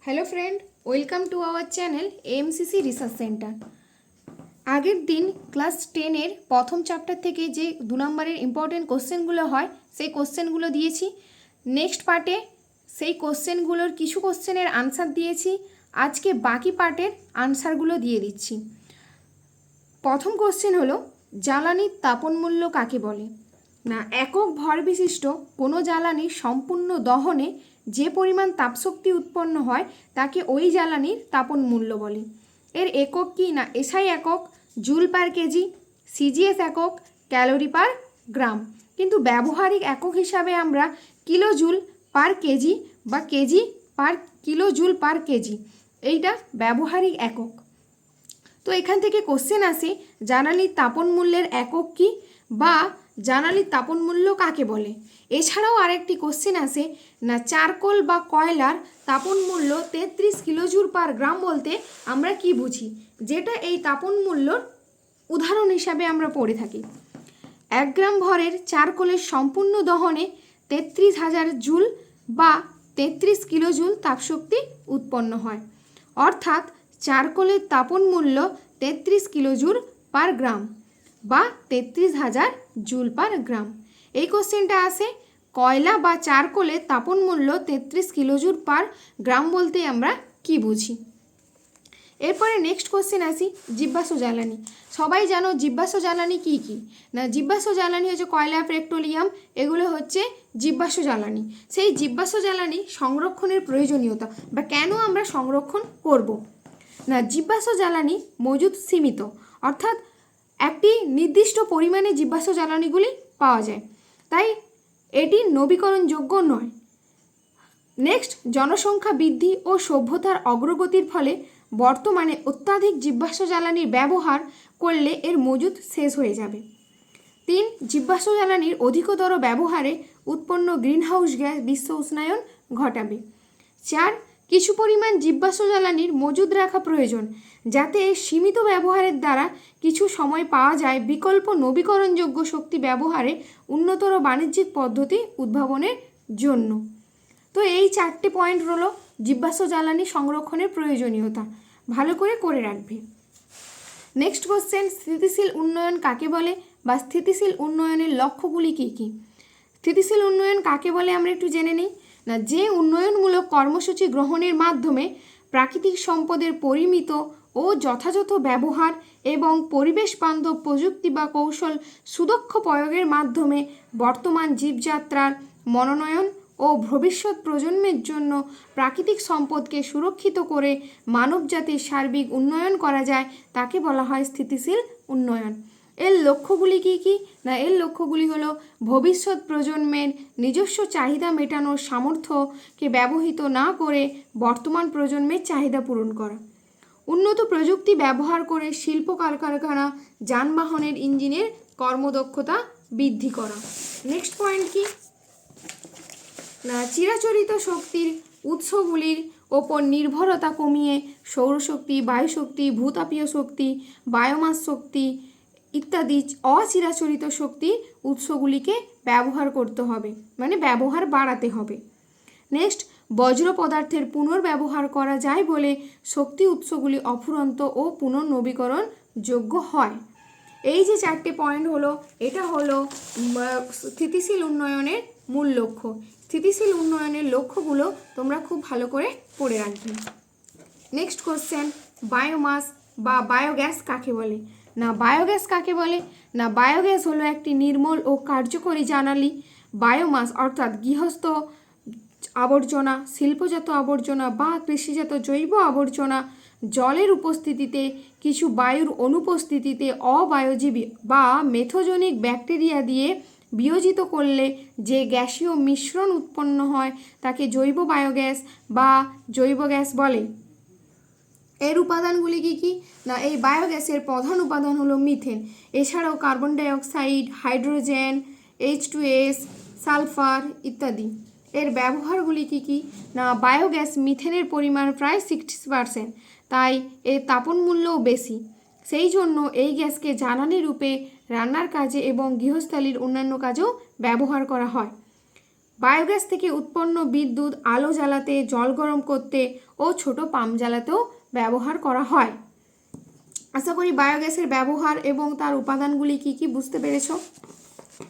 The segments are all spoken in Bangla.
Hello friend, welcome to our channel MCC research centre. আগের দিন ক্লাস 10-এর প্রথম চ্যাপ্টার থেকে যে 2 নম্বরের ইম্পর্টেন্ট কোশ্চেনগুলো হয় সেই কোশ্চেনগুলো দিয়েছি। নেক্সট পার্টে সেই কোশ্চেনগুলোর কিছু কোশ্চেনের আনসার দিয়েছি। আজকে বাকি পার্টের আনসারগুলো দিয়ে দিচ্ছি। প্রথম কোশ্চেন হলো, জ্বালানির তাপন মূল্য কাকে বলে? না, একক ভর বিশিষ্ট কোনো জ্বালানির সম্পূর্ণ দহনে যে পরিমাণ তাপশক্তি উৎপন্ন হয় তাকে ওই জ্বালানির তাপন মূল্য বলে। এর একক কি? না, এসআই একক, জুল পার কেজি, সিজিএস একক, ক্যালোরি পার গ্রাম। কিন্তু ব্যবহারিক একক হিসাবে আমরা কিলো জুল পার কেজি বা KG per kilo joule per KG, এইটা ব্যবহারিক একক। তো এখান থেকে কোশ্চেন আসে, জ্বালানির তাপন মূল্যের একক কি বা জ্বালানির তাপন মূল্য কাকে বলে? এছাড়াও আরেকটি কোশ্চেন আসে, না চারকোল বা কয়লার তাপন মূল্য 33 কিলোজুল পার গ্রাম বলতে আমরা কি বুঝি, যেটা এই তাপন মূল্যর উদাহরণ হিসাবে আমরা পড়ে থাকি। 1 গ্রাম ভরের চারকোলের সম্পূর্ণ দহনে 33,000 জুল বা 33 কিলোজুল তাপশক্তি উৎপন্ন হয়। অর্থাৎ চারকোলের তাপন মূল্য 33 কিলোজুল পার গ্রাম বা 33,000 জুল পার গ্রাম। এই কোশ্চেনটা আসে, কয়লা বা চারকোলের তাপন মূল্য 33 কিলোজুল পার গ্রাম বলতে আমরা কি বুঝি। এরপরে নেক্সট কোশ্চেন আসি, জীবাশ্ম জ্বালানি। সবাই জানো জীবাশ্ম জ্বালানি কি কি? না, জীবাশ্ম জ্বালানি হচ্ছে কয়লা, পেট্রোলিয়াম, এগুলো হচ্ছে জীবাশ্ম জ্বালানি। সেই জীবাশ্ম জ্বালানি সংরক্ষণের প্রয়োজনীয়তা বা কেন আমরা সংরক্ষণ করব। না, জীবাশ্ম জ্বালানি মজুদ সীমিত, অর্থাৎ একটি নির্দিষ্ট পরিমাণে জীবাশ্ম জ্বালানিগুলি পাওয়া যায়, তাই এটি নবীকরণযোগ্য নয়। নেক্সট, জনসংখ্যা বৃদ্ধি ও সভ্যতার অগ্রগতির ফলে বর্তমানে অত্যাধিক জীবাশ্ম জ্বালানির ব্যবহার করলে এর মজুদ শেষ হয়ে যাবে। 3, জীবাশ্ম জ্বালানির অধিকতর ব্যবহারে উৎপন্ন গ্রিনহাউস গ্যাস বিশ্ব উষ্ণায়ন ঘটাবে। 4, কিছু পরিমাণ জীবাশ্ম জ্বালানির মজুদ রাখা প্রয়োজন, যাতে সীমিত ব্যবহারের দ্বারা কিছু সময় পাওয়া যায় বিকল্প নবীকরণযোগ্য শক্তি ব্যবহারে উন্নতর বাণিজ্যিক পদ্ধতি উদ্ভাবনের জন্য। তো এই 4টে পয়েন্ট হলো জীবাশ্ম জ্বালানি সংরক্ষণের প্রয়োজনীয়তা, ভালো করে রাখবে। নেক্সট কোশ্চেন, স্থিতিশীল উন্নয়ন কাকে বলে বা স্থিতিশীল উন্নয়নের লক্ষ্যগুলি কী কী? স্থিতিশীল উন্নয়ন কাকে বলে আমরা একটু জেনে নিই। না, যে উন্নয়নমূলক কর্মসূচি গ্রহণের মাধ্যমে প্রাকৃতিক সম্পদের পরিমিত ও যথাযথ ব্যবহার এবং পরিবেশ বান্ধব প্রযুক্তি বা কৌশল সুদক্ষ প্রয়োগের মাধ্যমে বর্তমান জীবযাত্রার মনোনয়ন ও ভবিষ্যৎ প্রজন্মের জন্য প্রাকৃতিক সম্পদকে সুরক্ষিত করে মানবজাতির সার্বিক উন্নয়ন করা যায়, তাকে বলা হয় স্থিতিশীল উন্নয়ন। এর লক্ষ্যগুলি কী কী? না, এর লক্ষ্যগুলি হলো ভবিষ্যৎ প্রজন্মের নিজস্ব চাহিদা মেটানোর সামর্থ্যকে ব্যবহৃত না করে বর্তমান প্রজন্মের চাহিদা পূরণ করা, উন্নত প্রযুক্তি ব্যবহার করে শিল্প কলকারখানা, যানবাহনের ইঞ্জিনের কর্মদক্ষতা বৃদ্ধি করা। নেক্সট পয়েন্ট কি? না, চিরাচরিত শক্তির উৎসগুলির ওপর নির্ভরতা কমিয়ে সৌরশক্তি, বায়ুশক্তি, ভূতাপীয় শক্তি, বায়োমাস শক্তি ইত্যাদি অচিরাচরিত শক্তির উৎসগুলিকে ব্যবহার করতে হবে, মানে ব্যবহার বাড়াতে হবে। নেক্সট, বজ্র পদার্থের পুনর্ব্যবহার করা যায় বলে শক্তি উৎসগুলি অফুরন্ত ও পুনর্নবীকরণ যোগ্য হয়। এই যে 4টে পয়েন্ট হলো, এটা হলো স্থিতিশীল উন্নয়নের মূল লক্ষ্য। স্থিতিশীল উন্নয়নের লক্ষ্যগুলো তোমরা খুব ভালো করে পড়ে রাখবে। নেক্সট কোশ্চেন, বায়োমাস বা বায়োগ্যাস কাকে বলে? না, বায়োগ্যাস কাকে বলে? না, বায়োগ্যাস হলো একটি নির্মল ও কার্যকরী জ্বালানি। বায়োমাস অর্থাৎ গৃহস্থ আবর্জনা, শিল্পজাত আবর্জনা বা কৃষিজাত জৈব আবর্জনা জলের উপস্থিতিতে, কিছু বায়ুর অনুপস্থিতিতে অবায়োজীবী বা মেথোজেনিক ব্যাকটেরিয়া দিয়ে বিয়োজিত করলে যে গ্যাসীয় মিশ্রণ উৎপন্ন হয় তাকে জৈব বায়োগ্যাস বা জৈব গ্যাস বলে। এর উপাদানগুলি কী কী? না, এই বায়োগ্যাসের প্রধান উপাদান হলো মিথেন। এছাড়াও carbon dioxide, hydrogen, H2S, sulphur ইত্যাদি। এর ব্যবহারগুলি কী কী? না, বায়োগ্যাস মিথেনের পরিমাণ প্রায় 60%, তাই এর তাপন মূল্যও বেশি। সেই জন্য এই গ্যাসকে জ্বালানি রূপে রান্নার কাজে এবং গৃহস্থালির অন্যান্য কাজেও ব্যবহার করা হয়। বায়োগ্যাস থেকে উৎপন্ন বিদ্যুৎ আলো জ্বালাতে, জল গরম করতে ও ছোট পাম্প জ্বালাতেও ব্যবহার করা হয়। আশা করি বায়োগ্যাসের ব্যবহার এবং তার উপাদানগুলি কি কি বুঝতে পেরেছো।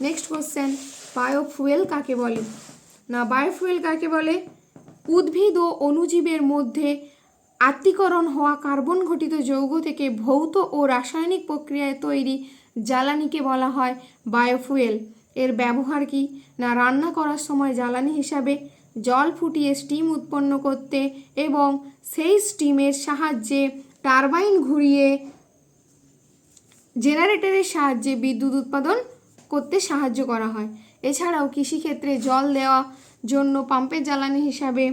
নেক্সট কোশ্চেন, বায়োফুয়েল কাকে বলে? না, বায়োফুয়েল কাকে বলে? উদ্ভিদ ও অণুজীবের মধ্যে আত্তীকরণ হওয়া কার্বন ঘটিত যৌগ থেকে ভৌত ও রাসায়নিক প্রক্রিয়ায় তৈরি জ্বালানিকে বলা হয় বায়োফুয়েল। এর ব্যবহার কি? না, রান্না করার সময় জ্বালানি হিসাবে, জল ফুটিয়ে স্টিম উৎপন্ন করতে এবং সেই স্টিমের সাহায্যে টারবাইন ঘুরিয়ে জেনারেটরের সাহায্যে বিদ্যুৎ উৎপাদন করতে সাহায্য করা হয়। এছাড়াও কৃষিক্ষেত্রে জল দেওয়ার জন্য পাম্পের জ্বালানি হিসাবে,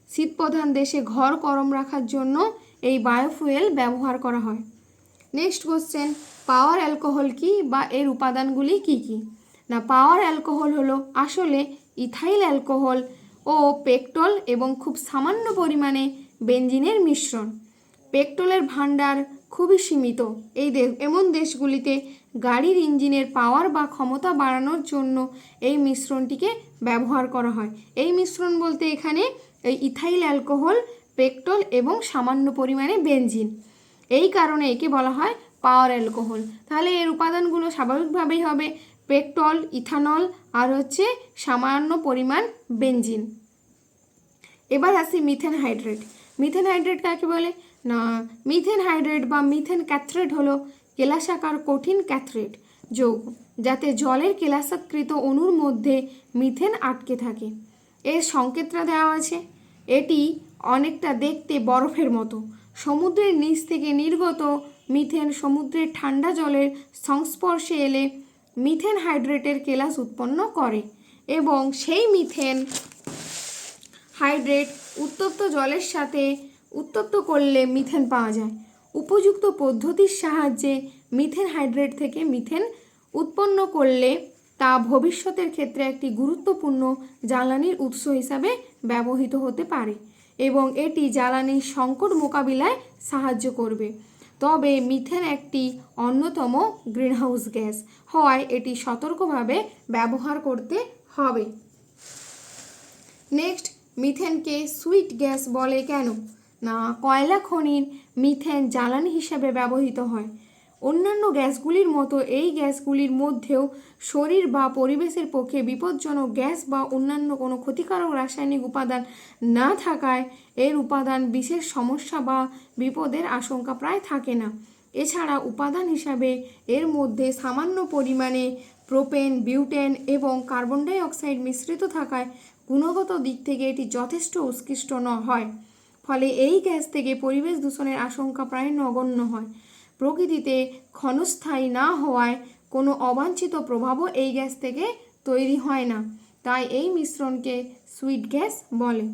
শীতপ্রধান দেশে ঘর গরম রাখার জন্য এই বায়োফুয়েল ব্যবহার করা হয়। নেক্সট কোশ্চেন, পাওয়ার অ্যালকোহল কি বা এর উপাদানগুলি কি কি? না, পাওয়ার অ্যালকোহল হলো আসলে ইথাইল অ্যালকোহল ও পেট্রোল এবং খুব সামান্য পরিমাণে বেনজিনের মিশ্রণ। পেট্রোলের ভাণ্ডার খুবই সীমিত। এমন দেশগুলিতে গাড়ির ইঞ্জিনের পাওয়ার বা ক্ষমতা বাড়ানোর জন্য এই মিশ্রণটিকে ব্যবহার করা হয়। এই মিশ্রণ বলতে এখানে এই ইথাইল অ্যালকোহল, পেট্রোল এবং সামান্য পরিমাণে বেনজিন। এই কারণে একে বলা হয় পাওয়ার অ্যালকোহল। তাহলে এর উপাদানগুলো স্বাভাবিকভাবেই হবে পেট্রোল, ইথানল আর হচ্ছে সামান্য পরিমাণ বেনজিন। এবার আসি মিথেন হাইড্রেট। মিথেন হাইড্রেট কাকে বলে? না, মিথেন হাইড্রেট বা মিথেন ক্যাথ্রেট হলো কেলাসাকার কঠিন ক্যাথ্রেট যৌগ, যাতে জলের কেলাসাকৃত অণুর মধ্যে মিথেন আটকে থাকে। এর সংকেতটা দেওয়া আছে। এটি অনেকটা দেখতে বরফের মতো। সমুদ্রের নিচ থেকে নির্গত মিথেন সমুদ্রের ঠান্ডা জলের সংস্পর্শে এলে মিথেন হাইড্রেটের কেলাস উৎপন্ন করে এবং সেই মিথেন হাইড্রেট উত্তপ্ত জলের সাথে উত্তপ্ত করলে মিথেন পাওয়া যায়। উপযুক্ত পদ্ধতির সাহায্যে মিথেন হাইড্রেট থেকে মিথেন উৎপন্ন করলে তা ভবিষ্যতের ক্ষেত্রে একটি গুরুত্বপূর্ণ জ্বালানির উৎস হিসাবে ব্যবহৃত হতে পারে এবং এটি জ্বালানির সংকট মোকাবিলায় সাহায্য করবে। তবে মিথেন একটি অন্যতম গ্রিনহাউস গ্যাস হওয়ায় এটি সতর্কভাবে ব্যবহার করতে হবে। নেক্সট, মিথেনকে সুইট গ্যাস বলে কেন? না, কয়লা খনির মিথেন জ্বালানি হিসাবে ব্যবহৃত হয়। অন্যান্য গ্যাসগুলির মতো এই গ্যাসগুলির মধ্যেও শরীর বা পরিবেশের পক্ষে বিপজ্জনক গ্যাস বা অন্যান্য কোনো ক্ষতিকারক রাসায়নিক উপাদান না থাকায় এর উপাদান বিশেষ সমস্যা বা বিপদের আশঙ্কা প্রায় থাকে না। এছাড়া উপাদান হিসাবে এর মধ্যে সামান্য পরিমাণে প্রোপেন, বিউটেন এবং কার্বন ডাই অক্সাইড মিশ্রিত থাকায় গুণগত দিক থেকে এটি যথেষ্ট উৎকৃষ্ট হয়। ফলে এই গ্যাস থেকে পরিবেশ দূষণের আশঙ্কা প্রায় নগণ্য হয়। প্রকৃতিতে ক্ষণস্থায়ী না হওয়ায় কোনো অবাঞ্ছিত প্রভাবও এই গ্যাস থেকে তৈরি হয় না। তাই এই মিশ্রণকে সুইট গ্যাস বলে।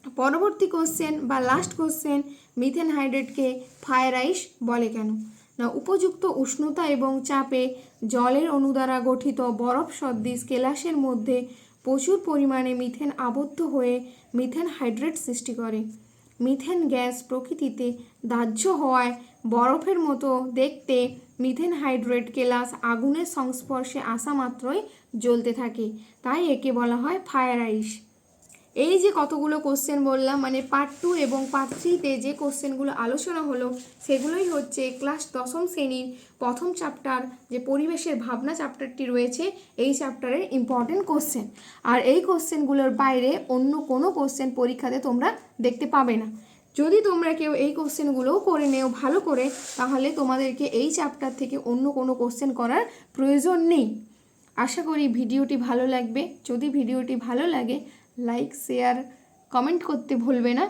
পরবর্তী কোশ্চেন বা লাস্ট কোশ্চেন, মিথেন হাইড্রেটকে ফায়ার আইস বলে কেন? না, উপযুক্ত উষ্ণতা এবং চাপে জলের অণু দ্বারা গঠিত বরফ সদৃশ কেলাসের মধ্যে প্রচুর পরিমাণে মিথেন আবদ্ধ হয়ে মিথেন হাইড্রেট সৃষ্টি করে। মিথেন গ্যাস প্রকৃতিতে দাহ্য হওয়ায় বরফের মতো দেখতে মিথেন হাইড্রেট কেলাস আগুনের সংস্পর্শে আসা মাত্রই জ্বলতে থাকে, তাই একে বলা হয় ফায়ার আইস। এই যে কতগুলো কোশ্চেন বললাম, মানে পার্ট 2 এবং পার্ট 3-তে যে কোশ্চেনগুলো আলোচনা হলো সেগুলোই হচ্ছে ক্লাস 10ম শ্রেণীর প্রথম চ্যাপ্টার, যে পরিবেশের ভাবনা চ্যাপ্টারটি রয়েছে, এই চ্যাপ্টারের ইম্পর্টেন্ট কোশ্চেন। আর এই কোশ্চেনগুলোর বাইরে অন্য কোনো কোশ্চেন পরীক্ষাতে তোমরা দেখতে পাবে না। যদি তোমরা কেউ এই কোশ্চেনগুলোও করে নেও ভালো করে, তাহলে তোমাদেরকে এই চ্যাপ্টার থেকে অন্য কোনো কোশ্চেন করার প্রয়োজন নেই। আশা করি ভিডিওটি ভালো লাগবে। যদি ভিডিওটি ভালো লাগে লাইক, শেয়ার, কমেন্ট করতে ভুলবে না।